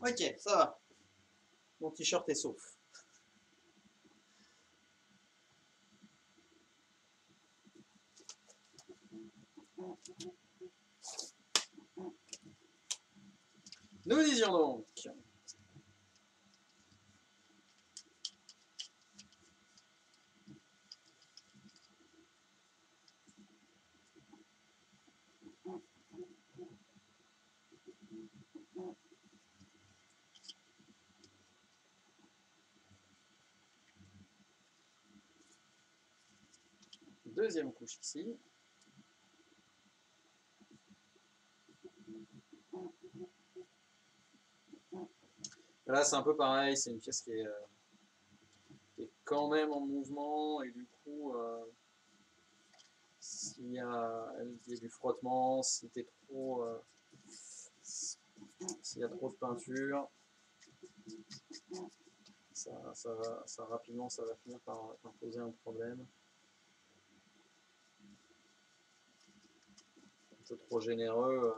Ok, ça va. Mon t-shirt est sauf. Nous disions donc. Deuxième couche ici. Là, c'est un peu pareil, c'est une pièce qui est quand même en mouvement, et du coup, s'il y a du frottement, si t'es trop, s'il y a trop de peinture, ça rapidement, ça va finir par poser un problème. Un peu trop généreux.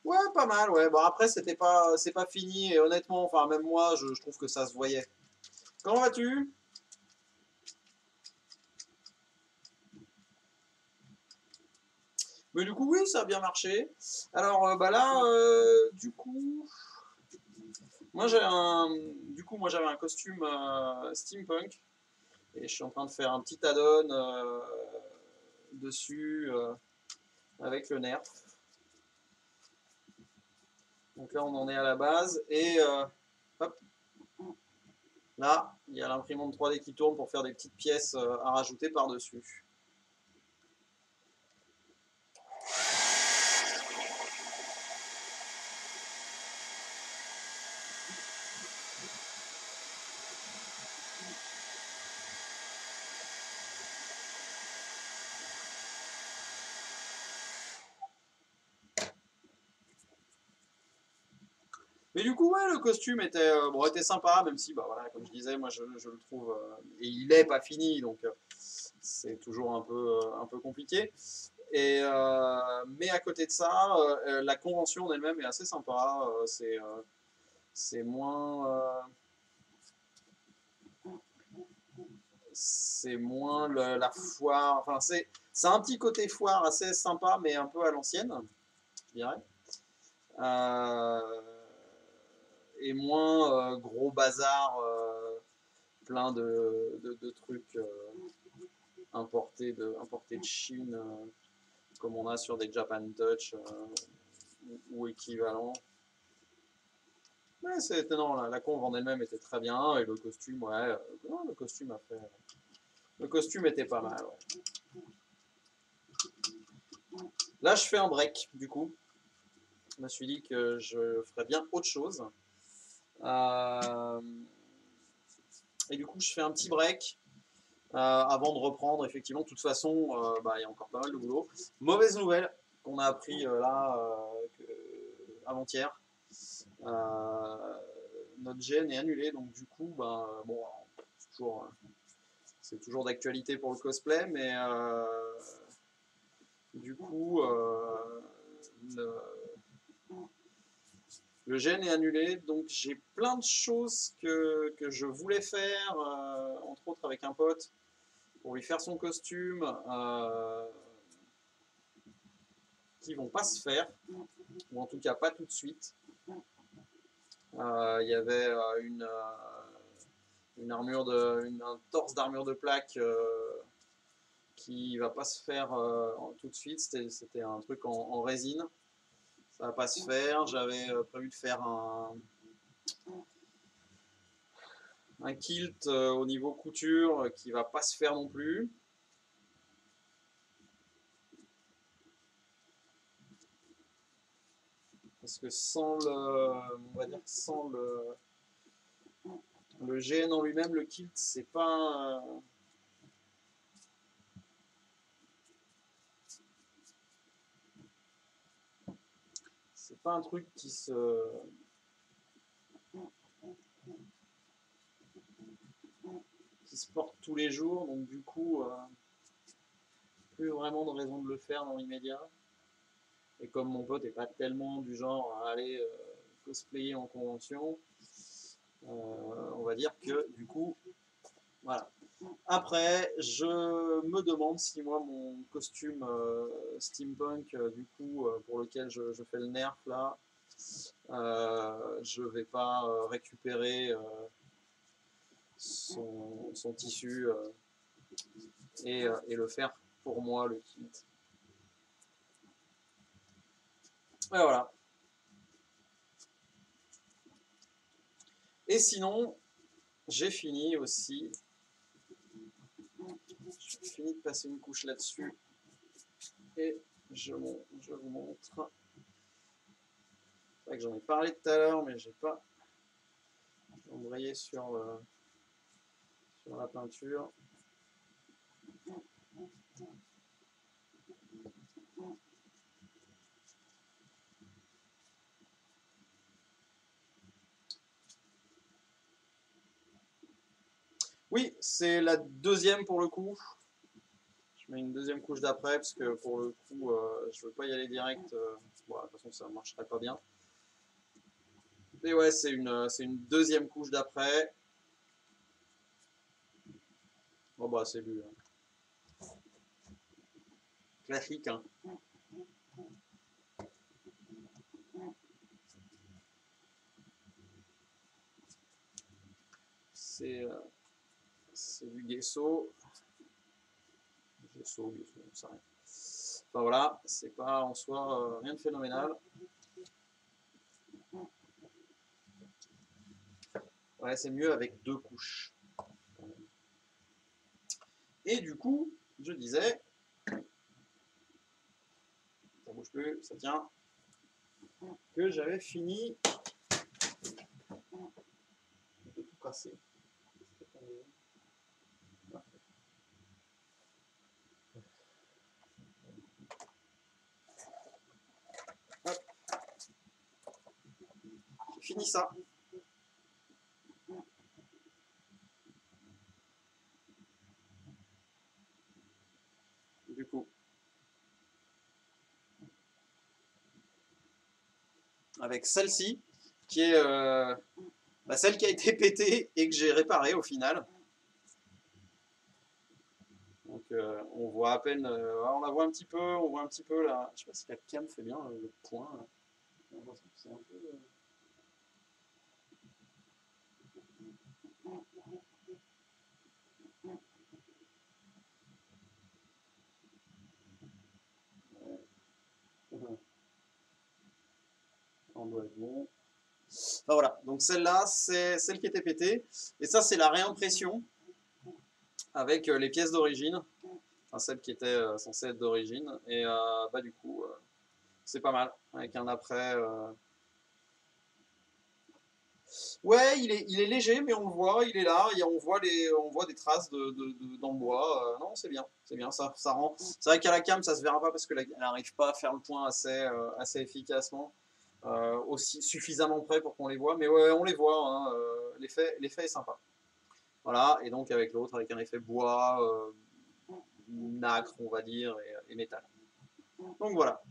Ouais, pas mal, ouais. Bon, après, c'est pas fini, et honnêtement, enfin, même moi, je trouve que ça se voyait. Comment vas-tu? Mais du coup, oui, ça a bien marché. Alors, bah là, du coup, moi, moi, j'avais un costume steampunk, et je suis en train de faire un petit add-on dessus avec le nerf. Donc là, on en est à la base, et hop, là, il y a l'imprimante 3D qui tourne pour faire des petites pièces à rajouter par-dessus. Mais du coup, ouais, le costume était, bon, était sympa, même si, bah voilà, comme je disais, moi je le trouve, et il est pas fini, donc c'est toujours un peu compliqué. Mais à côté de ça, la convention en elle-même est assez sympa. C'est moins la foire. Enfin, c'est un petit côté foire assez sympa, mais un peu à l'ancienne, je dirais. Euh, et moins gros bazar, plein de trucs importés de Chine, comme on a sur des Japan Touch ou équivalent. Mais c'est étonnant, la conve en elle-même était très bien, et le costume, ouais, non, le costume a fait. Le costume était pas mal, ouais. Là, je fais un break, du coup. Je me suis dit que je ferais bien autre chose. Et du coup, je fais un petit break avant de reprendre. Effectivement, de toute façon, il y a encore pas mal de boulot. Mauvaise nouvelle qu'on a appris avant-hier. Notre gène est annulé, donc du coup, bon, c'est toujours d'actualité pour le cosplay, mais du coup, le gène est annulé, donc j'ai plein de choses que je voulais faire, entre autres avec un pote, pour lui faire son costume, qui vont pas se faire, ou en tout cas pas tout de suite. Il y avait un torse d'armure de plaque qui va pas se faire tout de suite. C'était un truc en résine. Ça va pas se faire. J'avais prévu de faire un kilt au niveau couture qui va pas se faire non plus. Parce que sans le GN en lui-même, le kilt, c'est pas un truc qui se porte tous les jours, donc du coup, plus vraiment de raison de le faire dans l'immédiat. Et comme mon pote n'est pas tellement du genre à aller cosplayer en convention, on va dire que du coup, voilà. Après, je me demande si moi, mon costume steampunk, du coup, pour lequel je fais le nerf là, je vais pas récupérer son tissu et le faire pour moi, le kit. Et voilà. Et sinon, j'ai fini aussi. J'ai fini de passer une couche là-dessus. Et je vous montre. C'est vrai que j'en ai parlé tout à l'heure, mais j'ai pas embrayé sur la peinture. Oui, c'est la deuxième pour le coup. Je mets une deuxième couche d'après parce que pour le coup, je veux pas y aller direct. Bon, de toute façon, ça marcherait pas bien. Mais ouais, c'est une deuxième couche d'après. Bon bah c'est du classique, hein. C'est du gesso. Gesso, ça rien. Enfin voilà, c'est pas en soi rien de phénoménal. Ouais, c'est mieux avec deux couches. Et du coup, je disais, ça bouge plus, ça tient, que j'avais fini de tout casser. Hop. J'ai fini ça. Du coup, avec celle-ci, qui est celle qui a été pétée et que j'ai réparée au final. Donc on voit à peine, on la voit un petit peu, on voit un petit peu là. Je sais pas si la cam fait bien le point. Là. C'est un peu. On doit être bon. Enfin, voilà, donc celle-là, c'est celle qui était pétée. Et ça, c'est la réimpression avec les pièces d'origine. un cep qui était censé être d'origine. Et bah du coup, c'est pas mal, avec un après. Ouais, il est léger, mais on le voit, il est là, et on voit des traces dans le bois. Non, c'est bien, ça rend. C'est vrai qu'à la cam, ça se verra pas parce qu'elle n'arrive pas à faire le point assez efficacement, aussi suffisamment près pour qu'on les voit. Mais ouais, on les voit, hein, l'effet est sympa. Voilà, et donc avec l'autre, avec un effet bois, nacre, on va dire, et métal. Donc voilà.